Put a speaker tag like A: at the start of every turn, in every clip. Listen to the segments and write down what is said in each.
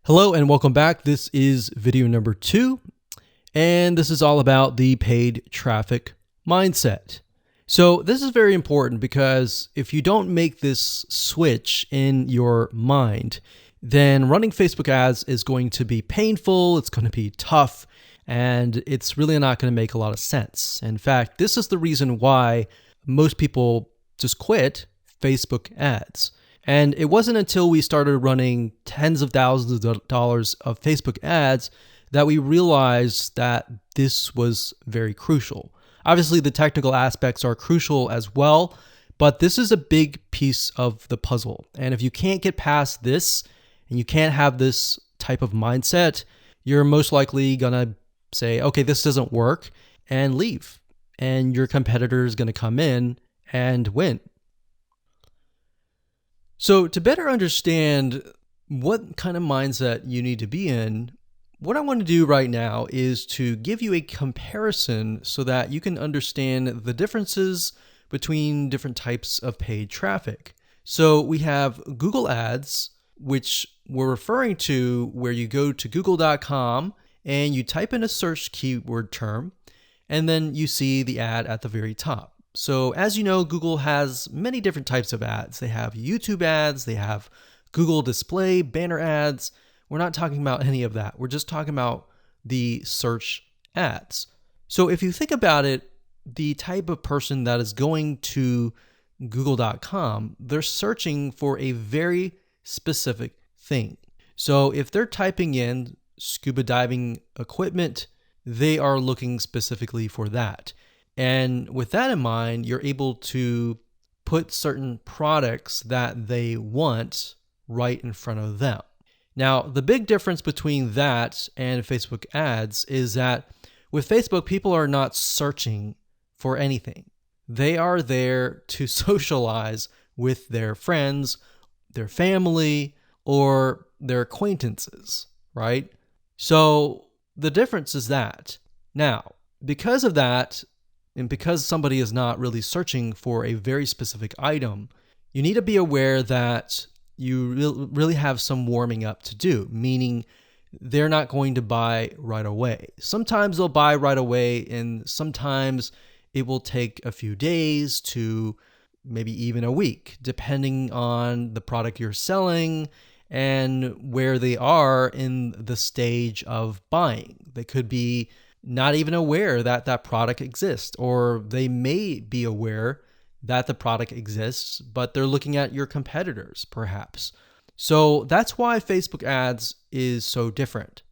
A: Hello and welcome back. This is video number 2, and this is all about the paid traffic mindset. So this is very important because if you don't make this switch in your mind, then running Facebook ads is going to be painful, it's going to be tough, and it's really not going to make a lot of sense. In fact, this is the reason why most people just quit Facebook ads. And it wasn't until we started running tens of thousands of dollars of Facebook ads that we realized that this was very crucial. Obviously, the technical aspects are crucial as well, but this is a big piece of the puzzle. And if you can't get past this and you can't have this type of mindset, you're most likely going to say, okay, this doesn't work, and leave. And your competitor is going to come in and win. So to better understand what kind of mindset you need to be in, what I want to do right now is to give you a comparison so that you can understand the differences between different types of paid traffic. So we have Google Ads, which we're referring to where you go to google.com and you type in a search keyword term, and then you see the ad at the very top. So as you know, Google has many different types of ads. They have YouTube ads, they have Google display, banner ads. We're not talking about any of that. We're just talking about the search ads. So if you think about it, the type of person that is going to google.com, they're searching for a very specific thing. So if they're typing in scuba diving equipment, they are looking specifically for that. And with that in mind, you're able to put certain products that they want right in front of them. Now, the big difference between that and Facebook ads is that with Facebook, people are not searching for anything. They are there to socialize with their friends, their family, or their acquaintances, right? So the difference is that. Now, because of that, and because somebody is not really searching for a very specific item, you need to be aware that you really have some warming up to do, meaning they're not going to buy right away. Sometimes they'll buy right away, and sometimes it will take a few days to maybe even a week, depending on the product you're selling and where they are in the stage of buying. They could be not even aware that that product exists, or they may be aware that the product exists, but they're looking at your competitors perhaps. So that's why Facebook ads is so different.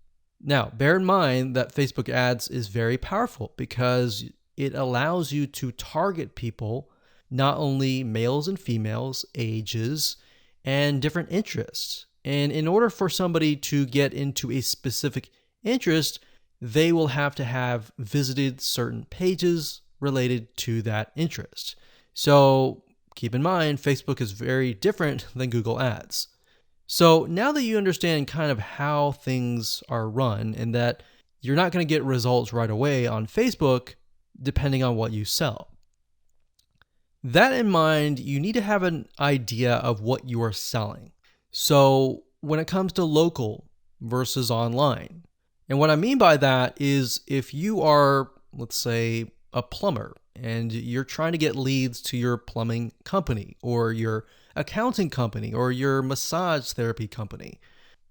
A: Now, bear in mind that Facebook ads is very powerful because it allows you to target people, not only males and females, ages, and different interests. And in order for somebody to get into a specific interest, they will have to have visited certain pages related to that interest. So keep in mind, Facebook is very different than Google Ads. So now that you understand kind of how things are run and that you're not going to get results right away on Facebook, depending on what you sell. That in mind, you need to have an idea of what you are selling. So when it comes to local versus online, and what I mean by that is if you are, let's say, a plumber and you're trying to get leads to your plumbing company or your accounting company or your massage therapy company.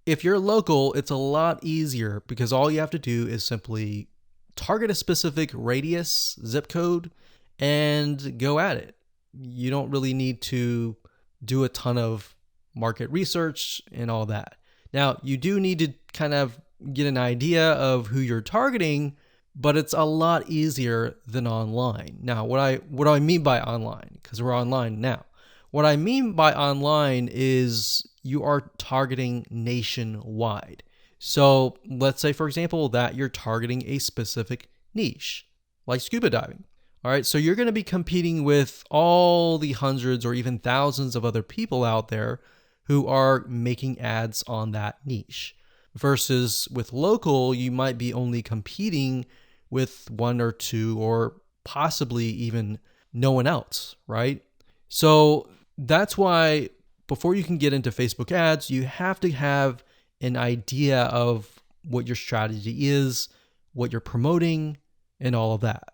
A: If you're local, it's a lot easier because all you have to do is simply target a specific radius, zip code, and go at it. You don't really need to do a ton of market research and all that. Now, you do need to kind of get an idea of who you're targeting, but it's a lot easier than online. Now, what do I mean by online? Because we're online now. What I mean by online is you are targeting nationwide. So let's say, for example, that you're targeting a specific niche, like scuba diving. All right, so you're going to be competing with all the hundreds or even thousands of other people out there who are making ads on that niche. Versus with local, you might be only competing with one or two or possibly even no one else, right? So that's why before you can get into Facebook ads, you have to have an idea of what your strategy is, what you're promoting, and all of that.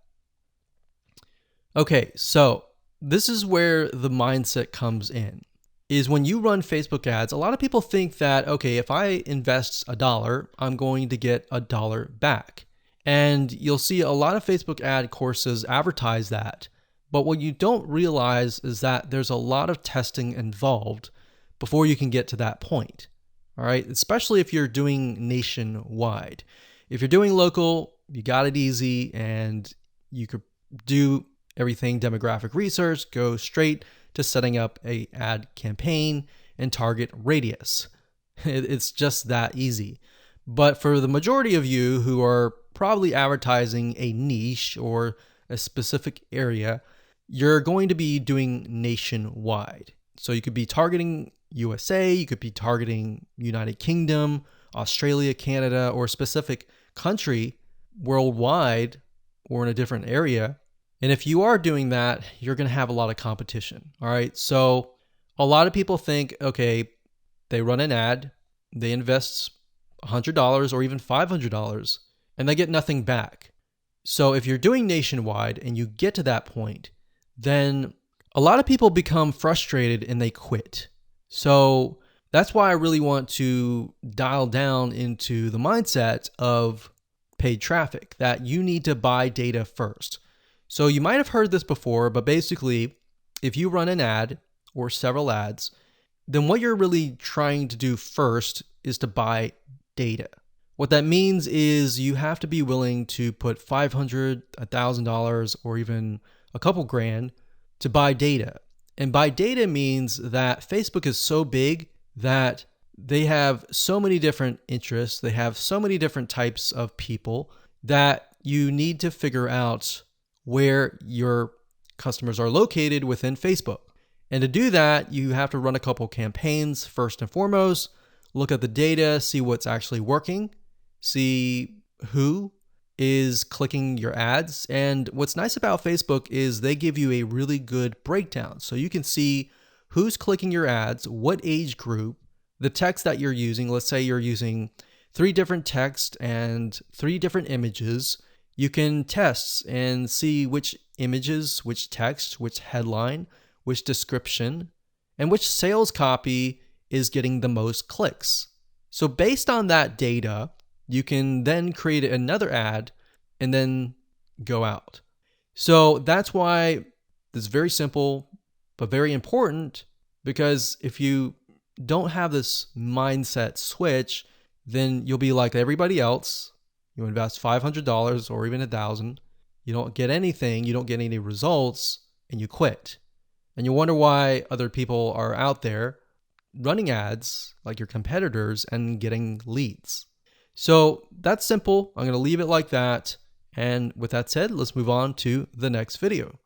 A: Okay, so this is where the mindset comes in. Is when you run Facebook ads, a lot of people think that, okay, if I invest $1, I'm going to get $1 back. And you'll see a lot of Facebook ad courses advertise that. But what you don't realize is that there's a lot of testing involved before you can get to that point. All right, especially if you're doing nationwide. If you're doing local, you got it easy and you could do everything demographic research, go straight to setting up a ad campaign and target radius. It's just that easy. But for the majority of you who are probably advertising a niche or a specific area, you're going to be doing nationwide. So you could be targeting USA, you could be targeting United Kingdom, Australia, Canada, or a specific country worldwide or in a different area. And if you are doing that, you're going to have a lot of competition. All right. So a lot of people think, okay, they run an ad, they invest $100 or even $500, and they get nothing back. So if you're doing nationwide and you get to that point, then a lot of people become frustrated and they quit. So that's why I really want to dial down into the mindset of paid traffic, that you need to buy data first. So you might have heard this before, but basically, if you run an ad or several ads, then what you're really trying to do first is to buy data. What that means is you have to be willing to put $500, $1,000, or even a couple grand to buy data. And buy data means that Facebook is so big that they have so many different interests, they have so many different types of people that you need to figure out where your customers are located within Facebook. And to do that, you have to run a couple campaigns first and foremost, look at the data, see what's actually working, see who is clicking your ads. And what's nice about Facebook is they give you a really good breakdown. So you can see who's clicking your ads, what age group, the text that you're using. Let's say you're using 3 different text and 3 different images. You can test and see which images, which text, which headline, which description, and which sales copy is getting the most clicks. So based on that data, you can then create another ad and then go out. So that's why it's very simple, but very important, because if you don't have this mindset switch, then you'll be like everybody else. You invest $500 or even $1,000. You don't get anything. You don't get any results, and you quit. And you wonder why other people are out there running ads like your competitors and getting leads. So that's simple. I'm going to leave it like that. And with that said, let's move on to the next video.